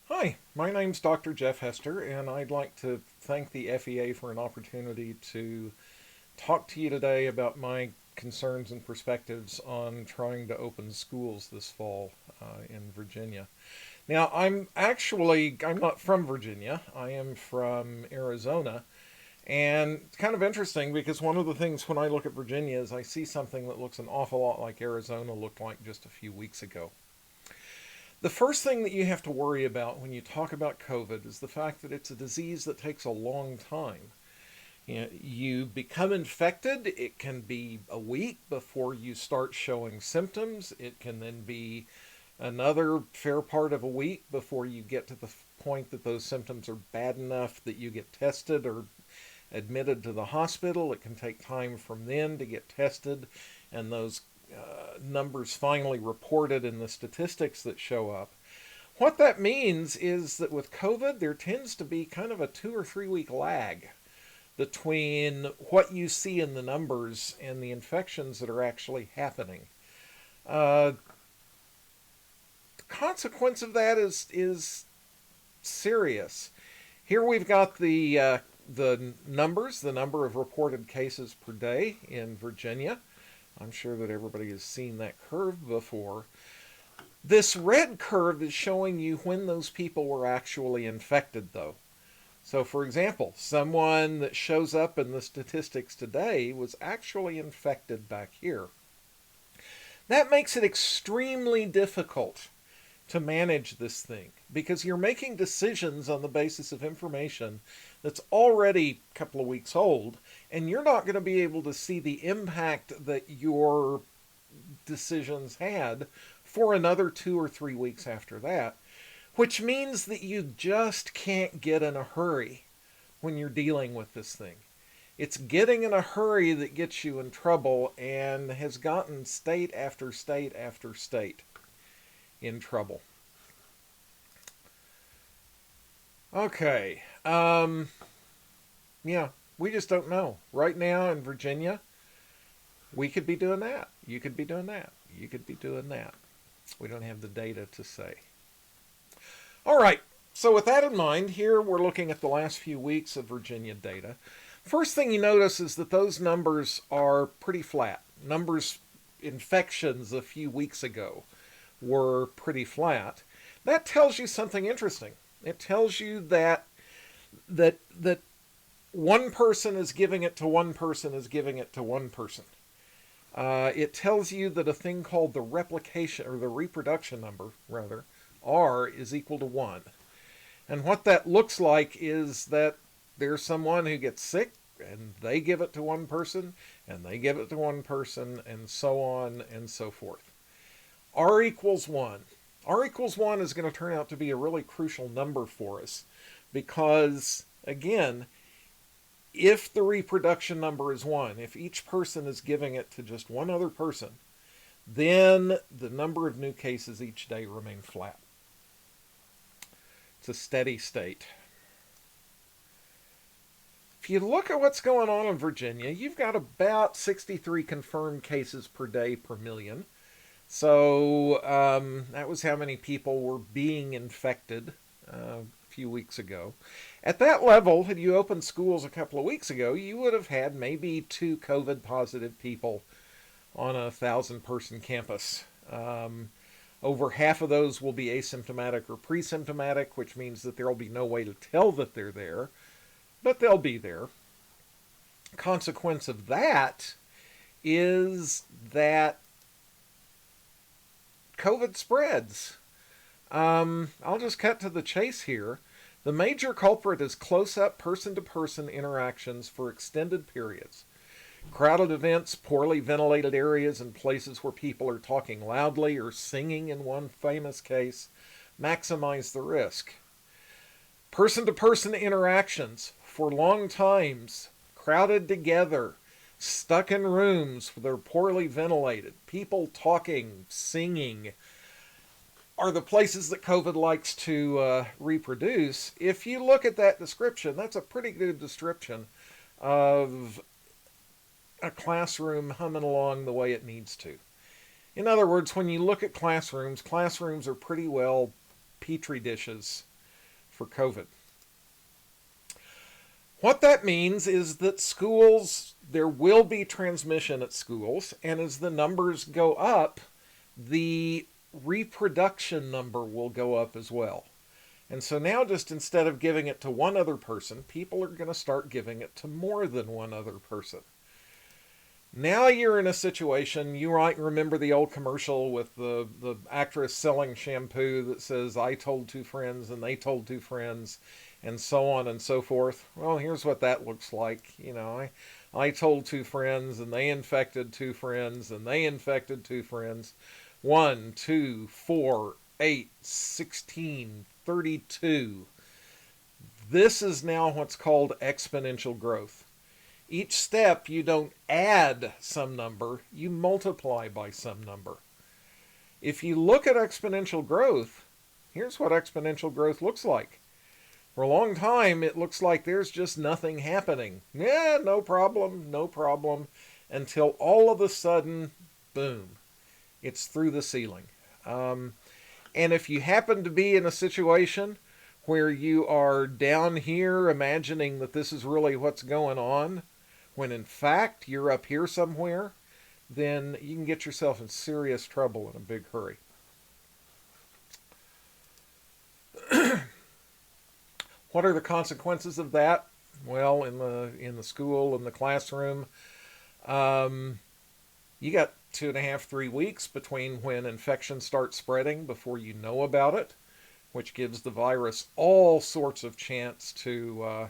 Hi, my name's Dr. Jeff Hester, and I'd like to thank the FEA for an opportunity to talk to you today about my concerns and perspectives on trying to open schools this fall in Virginia. Now, I'm not from Virginia. I am from Arizona, and it's kind of interesting because one of the things when I look at Virginia is I see something that looks an awful lot like Arizona looked like just a few weeks ago. The first thing that you have to worry about when you talk about COVID is the fact that it's a disease that takes a long time. You become infected, it can be a week before you start showing symptoms. It can then be another fair part of a week before you get to the point that those symptoms are bad enough that you get tested or admitted to the hospital. It can take time from then to get tested and those numbers finally reported in the statistics that show up. What that means is that with COVID, there tends to be kind of a 2 or 3 week lag between what you see in the numbers and the infections that are actually happening. Uh, the consequence of that is serious. Here we've got the numbers, the number of reported cases per day in Virginia. I'm sure that everybody has seen that curve before. This red curve is showing you when those people were actually infected, though. So, for example, someone that shows up in the statistics today was actually infected back here. That makes it extremely difficult to manage this thing because you're making decisions on the basis of information that's already a couple of weeks old, and you're not going to be able to see the impact that your decisions had for another 2 or 3 weeks after that, which means that you just can't get in a hurry when you're dealing with this thing. It's getting in a hurry that gets you in trouble and has gotten state after state after state in trouble. Okay. Yeah, we just don't know. Right now in Virginia, we could be doing that. You could be doing that. You could be doing that. We don't have the data to say. All right. So with that in mind, here we're looking at the last few weeks of Virginia data. First thing you notice is that those numbers are pretty flat. Numbers infections a few weeks ago were pretty flat. That tells you something interesting. It tells you that one person is giving it to one person is giving it to one person. It tells you that a thing called the replication or the reproduction number, rather, R is equal to 1. And what that looks like is that there's someone who gets sick and they give it to one person and they give it to one person and so on and so forth. R equals 1. R equals 1 is going to turn out to be a really crucial number for us because, again, if the reproduction number is 1, if each person is giving it to just one other person, then the number of new cases each day remain flat. It's a steady state. If you look at what's going on in Virginia, you've got about 63 confirmed cases per day per million. So that was how many people were being infected a few weeks ago. At that level, had you opened schools a couple of weeks ago, you would have had maybe 2 COVID positive people on a 1,000-person campus. Over half of those will be asymptomatic or pre-symptomatic, which means that there will be no way to tell that they're there, but they'll be there. Consequence of that is that COVID spreads. I'll just cut to the chase here. The major culprit is close-up person-to-person interactions for extended periods. Crowded events, poorly ventilated areas, and places where people are talking loudly or singing in one famous case maximize the risk. Person-to-person interactions for long times, crowded together, stuck in rooms that are poorly ventilated, people talking, singing, are the places that COVID likes to reproduce. If you look at that description, that's a pretty good description of a classroom humming along the way it needs to. In other words, when you look at classrooms, classrooms are pretty well petri dishes for COVID. What that means is that schools, there will be transmission at schools, and as the numbers go up, the reproduction number will go up as well. And so now, just instead of giving it to one other person, people are going to start giving it to more than one other person. Now you're in a situation, you might remember the old commercial with the actress selling shampoo that says, I told two friends and they told two friends, and so on and so forth. Well, here's what that looks like. I told two friends and they infected two friends and they infected two friends. 1, 2, 4, 8, 16, 32. This is now what's called exponential growth. Each step, you don't add some number, you multiply by some number. If you look at exponential growth, here's what exponential growth looks like. For a long time, it looks like there's just nothing happening. Yeah, no problem, no problem, until all of a sudden, boom, it's through the ceiling. And if you happen to be in a situation where you are down here imagining that this is really what's going on, when in fact you're up here somewhere, then you can get yourself in serious trouble in a big hurry. What are the consequences of that? Well, in the school, in the classroom, you got 2.5, 3 weeks between when infection starts spreading before you know about it, which gives the virus all sorts of chance to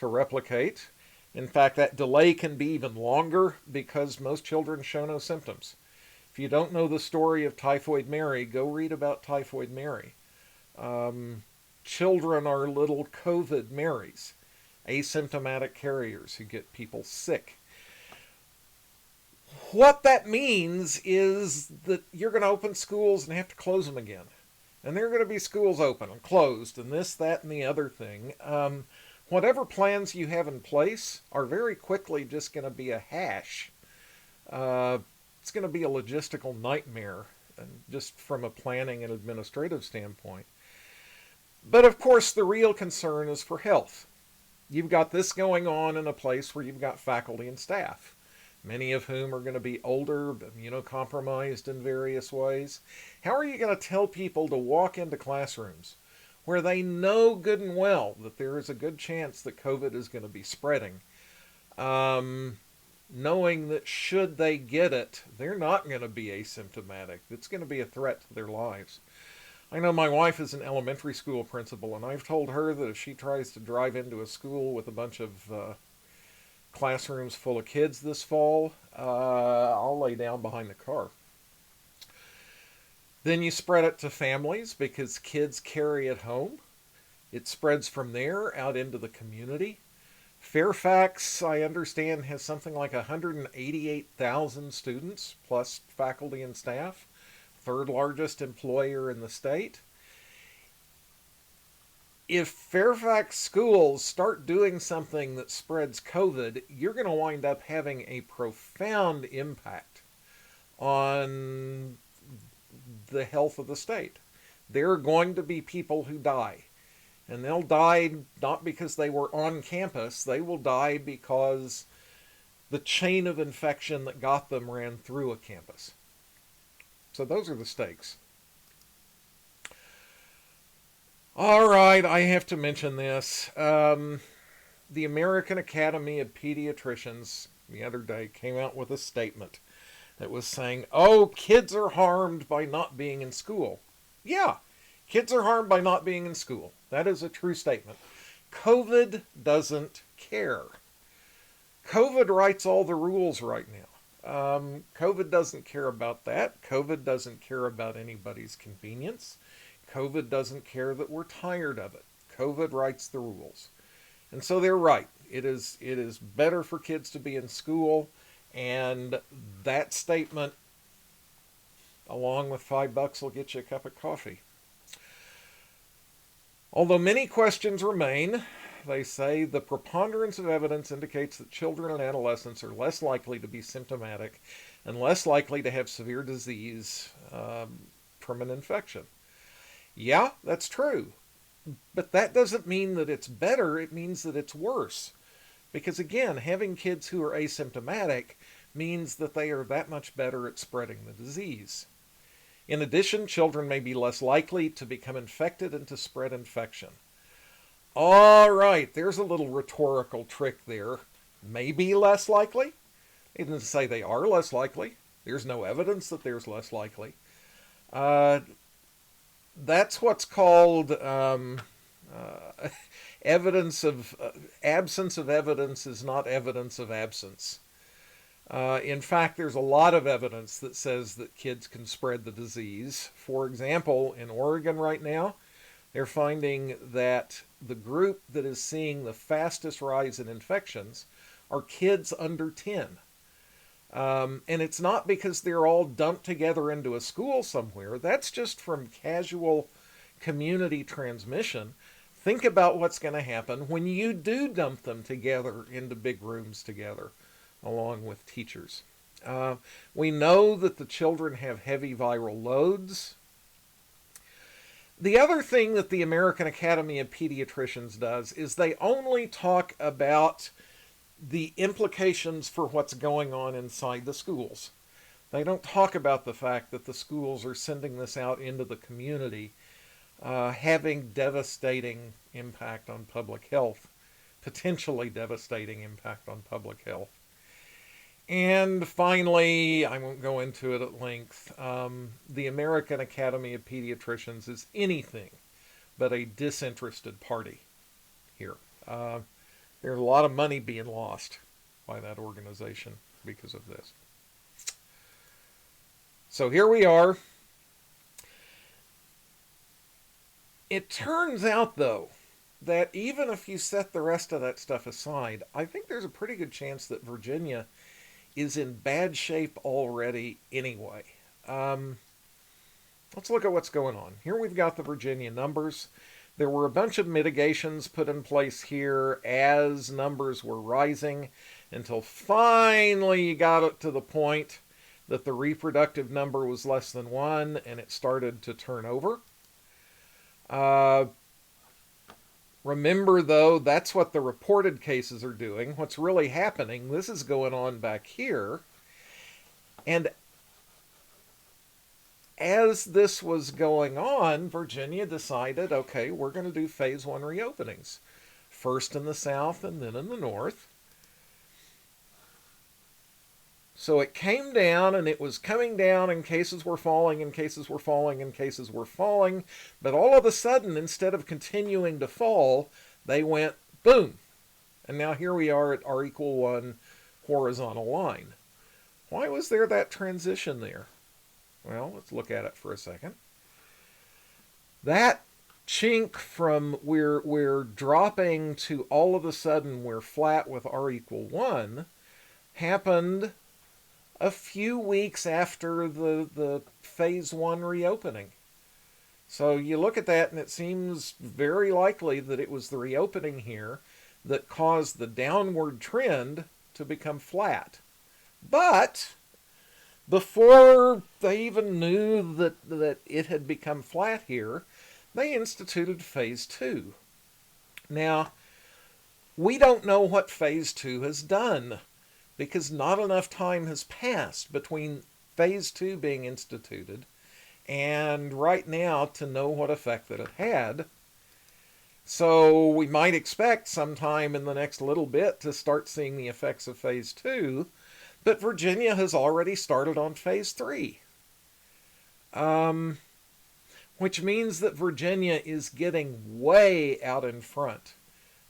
replicate. In fact, that delay can be even longer because most children show no symptoms. If you don't know the story of Typhoid Mary, go read about Typhoid Mary. Children are little COVID Marys, asymptomatic carriers who get people sick. What that means is that you're going to open schools and have to close them again. And there are going to be schools open and closed and this, that, and the other thing. Whatever plans you have in place are very quickly just going to be a hash. It's going to be a logistical nightmare, just from a planning and administrative standpoint. But of course, the real concern is for health. You've got this going on in a place where you've got faculty and staff, many of whom are going to be older, immunocompromised in various ways. How are you going to tell people to walk into classrooms where they know good and well that there is a good chance that COVID is going to be spreading, knowing that should they get it, they're not going to be asymptomatic. It's going to be a threat to their lives. I know my wife is an elementary school principal, and I've told her that if she tries to drive into a school with a bunch of classrooms full of kids this fall, I'll lay down behind the car. Then you spread it to families because kids carry it home. It spreads from there out into the community. Fairfax, I understand, has something like 188,000 students, plus faculty and staff, third largest employer in the state. If Fairfax schools start doing something that spreads COVID, you're going to wind up having a profound impact on the health of the state. There are going to be people who die. And they'll die not because they were on campus. They will die because the chain of infection that got them ran through a campus. So those are the stakes. All right, I have to mention this. The American Academy of Pediatricians the other day came out with a statement that was saying, oh, kids are harmed by not being in school. Yeah, kids are harmed by not being in school. That is a true statement. COVID doesn't care. COVID writes all the rules right now. COVID doesn't care about that. COVID doesn't care about anybody's convenience. COVID doesn't care that we're tired of it. COVID writes the rules. And so they're right. It is better for kids to be in school, and that statement, along with $5, will get you a cup of coffee. Although many questions remain, they say the preponderance of evidence indicates that children and adolescents are less likely to be symptomatic and less likely to have severe disease from an infection. Yeah, that's true. But that doesn't mean that it's better, it means that it's worse. Because again, having kids who are asymptomatic means that they are that much better at spreading the disease. In addition, children may be less likely to become infected and to spread infection. All right, there's a little rhetorical trick there. Maybe less likely? It didn't say they are less likely. There's no evidence that there's less likely. That's what's called evidence of absence of evidence is not evidence of absence. In fact, there's a lot of evidence that says that kids can spread the disease. For example, in Oregon right now, they're finding that the group that is seeing the fastest rise in infections are kids under 10. And it's not because they're all dumped together into a school somewhere. That's just from casual community transmission. Think about what's going to happen when you do dump them together into big rooms together, along with teachers. We know that the children have heavy viral loads. The other thing that the American Academy of Pediatricians does is they only talk about the implications for what's going on inside the schools. They don't talk about the fact that the schools are sending this out into the community, having devastating impact on public health, potentially devastating impact on public health. And finally, I won't go into it at length, the American Academy of Pediatricians is anything but a disinterested party here. There's a lot of money being lost by that organization because of this. So here we are. It turns out, though, that even if you set the rest of that stuff aside, I think there's a pretty good chance that Virginia is in bad shape already anyway. Let's look at what's going on. Here we've got the Virginia numbers. There were a bunch of mitigations put in place here as numbers were rising until finally you got it to the point that the reproductive number was less than 1 and it started to turn over. Remember, though, that's what the reported cases are doing. What's really happening, this is going on back here. And as this was going on, Virginia decided, okay, we're going to do phase 1 reopenings. First in the south and then in the north. So it came down, and it was coming down, and cases were falling, and cases were falling, and cases were falling. But all of a sudden, instead of continuing to fall, they went boom. And now here we are at R equal 1 horizontal line. Why was there that transition there? Well, let's look at it for a second. That chink from we're dropping to all of a sudden we're flat with R equal 1 happened a few weeks after the phase 1 reopening. So you look at that and it seems very likely that it was the reopening here that caused the downward trend to become flat. But before they even knew that it had become flat here, they instituted phase 2. Now, we don't know what phase 2 has done, because not enough time has passed between phase 2 being instituted and right now to know what effect that it had. So we might expect sometime in the next little bit to start seeing the effects of phase 2, but Virginia has already started on phase 3. Which means that Virginia is getting way out in front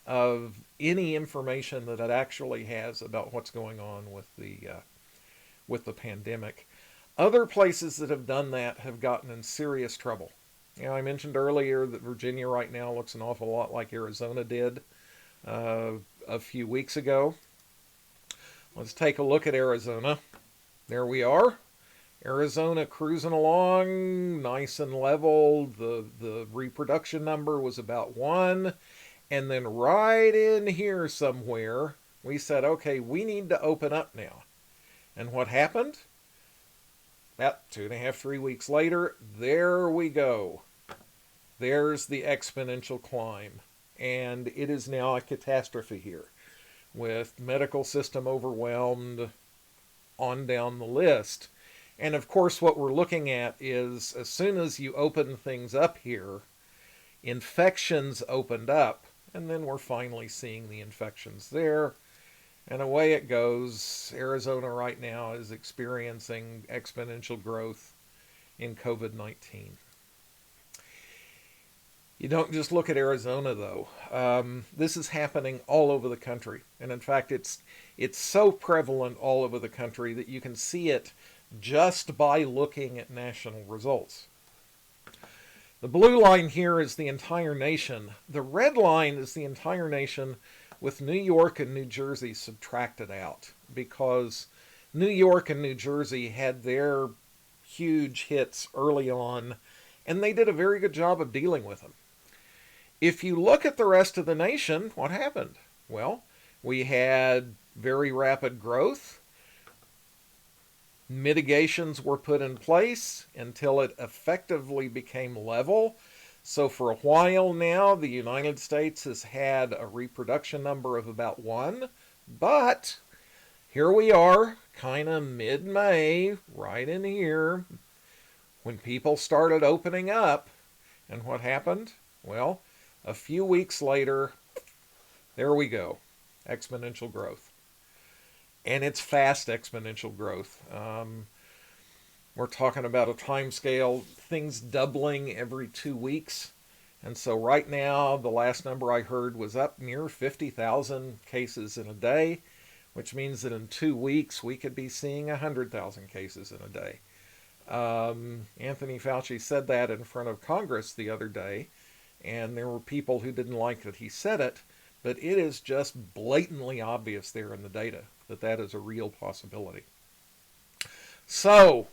of any information that it actually has about what's going on with the pandemic. Other places that have done that have gotten in serious trouble. You know, I mentioned earlier that Virginia right now looks an awful lot like Arizona did a few weeks ago. Let's take a look at Arizona. There we are. Arizona cruising along, nice and level. The reproduction number was about 1. And then right in here somewhere, we said, okay, we need to open up now. And what happened? About 2.5, 3 weeks later, there we go. There's the exponential climb. And it is now a catastrophe here, with medical system overwhelmed on down the list. And of course, what we're looking at is as soon as you open things up here, infections opened up, and then we're finally seeing the infections there. And away it goes. Arizona right now is experiencing exponential growth in COVID-19. You don't just look at Arizona, though. This is happening all over the country. And in fact, it's so prevalent all over the country that you can see it just by looking at national results. The blue line here is the entire nation. The red line is the entire nation with New York and New Jersey subtracted out, because New York and New Jersey had their huge hits early on, and they did a very good job of dealing with them. If you look at the rest of the nation, what happened? Well, we had very rapid growth. Mitigations were put in place until it effectively became level. So for a while now, the United States has had a reproduction number of about 1, but here we are, kind of mid-May, right in here, when people started opening up. And what happened? Well, a few weeks later, there we go, exponential growth. And it's fast exponential growth. We're talking about a time scale, things doubling every 2 weeks. And so right now, the last number I heard was up near 50,000 cases in a day, which means that in 2 weeks, we could be seeing 100,000 cases in a day. Anthony Fauci said that in front of Congress the other day, and there were people who didn't like that he said it, but it is just blatantly obvious there in the data that that is a real possibility. So,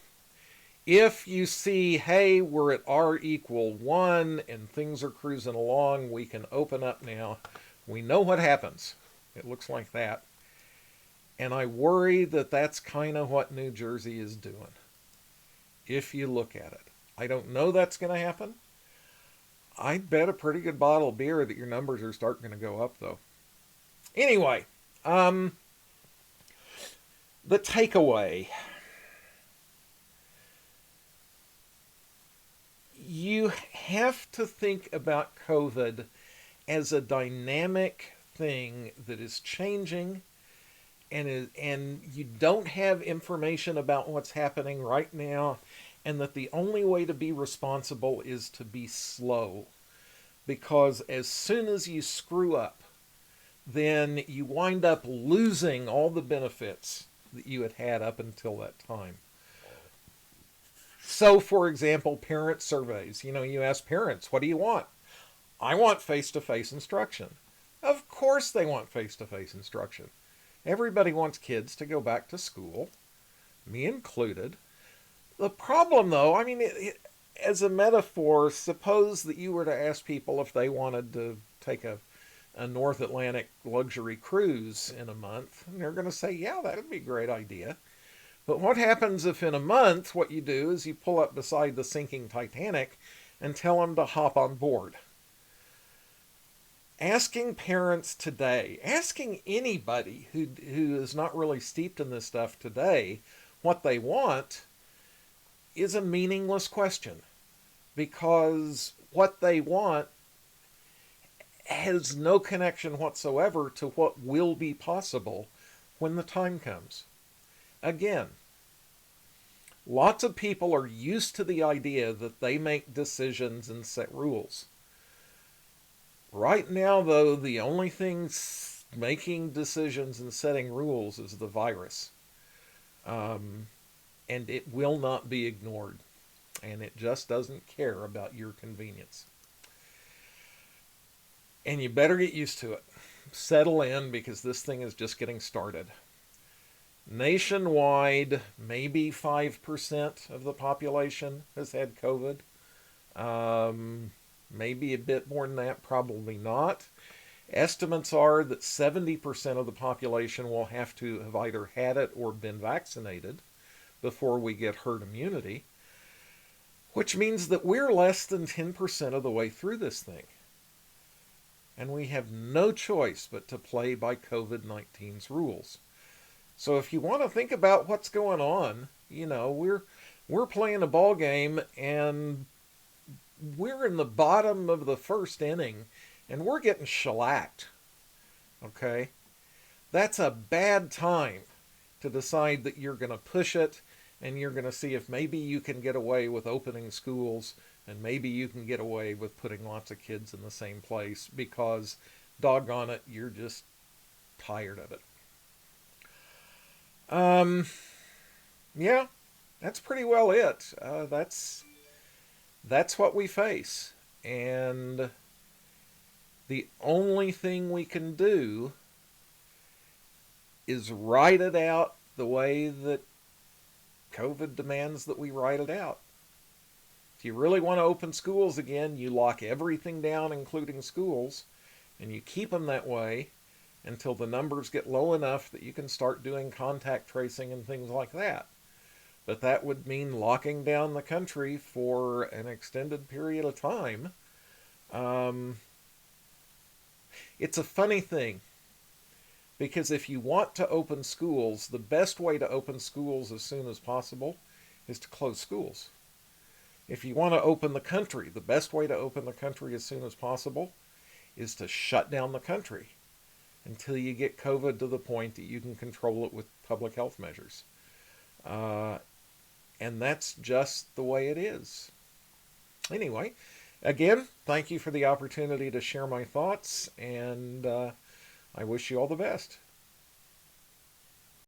if you see, hey, we're at R equal 1 and things are cruising along, we can open up now, we know what happens. It looks like that. And I worry that that's kind of what New Jersey is doing, if you look at it. I don't know that's going to happen. I'd bet a pretty good bottle of beer that your numbers are starting to go up, though. Anyway, the takeaway. You have to think about COVID as a dynamic thing that is changing, and you don't have information about what's happening right now, and that the only way to be responsible is to be slow. Because as soon as you screw up, then you wind up losing all the benefits that you had had up until that time. So, for example, parent surveys. You ask parents, what do you want? I want face-to-face instruction. Of course they want face-to-face instruction. Everybody wants kids to go back to school, me included. The problem, though, as a metaphor, suppose that you were to ask people if they wanted to take a North Atlantic luxury cruise in a month, and they're going to say, yeah, that would be a great idea. But what happens if in a month what you do is you pull up beside the sinking Titanic and tell them to hop on board? Asking parents today, asking anybody who is not really steeped in this stuff today what they want is a meaningless question, because what they want has no connection whatsoever to what will be possible when the time comes. Again, lots of people are used to the idea that they make decisions and set rules. Right now, though, the only thing making decisions and setting rules is the virus. And it will not be ignored. And it just doesn't care about your convenience. And you better get used to it. Settle in, because this thing is just getting started. Nationwide, maybe 5% of the population has had COVID. Maybe a bit more than that, probably not. Estimates are that 70% of the population will have to have either had it or been vaccinated before we get herd immunity. which means that we're less than 10% of the way through this thing. And we have no choice but to play by COVID-19's rules. So if you want to think about what's going on, we're playing a ball game and we're in the bottom of the first inning and we're getting shellacked. Okay? That's a bad time to decide that you're going to push it and you're going to see if maybe you can get away with opening schools and maybe you can get away with putting lots of kids in the same place because, doggone it, you're just tired of it. Yeah, that's pretty well it. That's what we face. And the only thing we can do is write it out the way that COVID demands that we write it out. If you really want to open schools again, you lock everything down, including schools, and you keep them that way until the numbers get low enough that you can start doing contact tracing and things like that. But that would mean locking down the country for an extended period of time. It's a funny thing, because if you want to open schools, the best way to open schools as soon as possible is to close schools. If you want to open the country, the best way to open the country as soon as possible is to shut down the country until you get COVID to the point that you can control it with public health measures. And that's just the way it is. Anyway, again, thank you for the opportunity to share my thoughts, and I wish you all the best.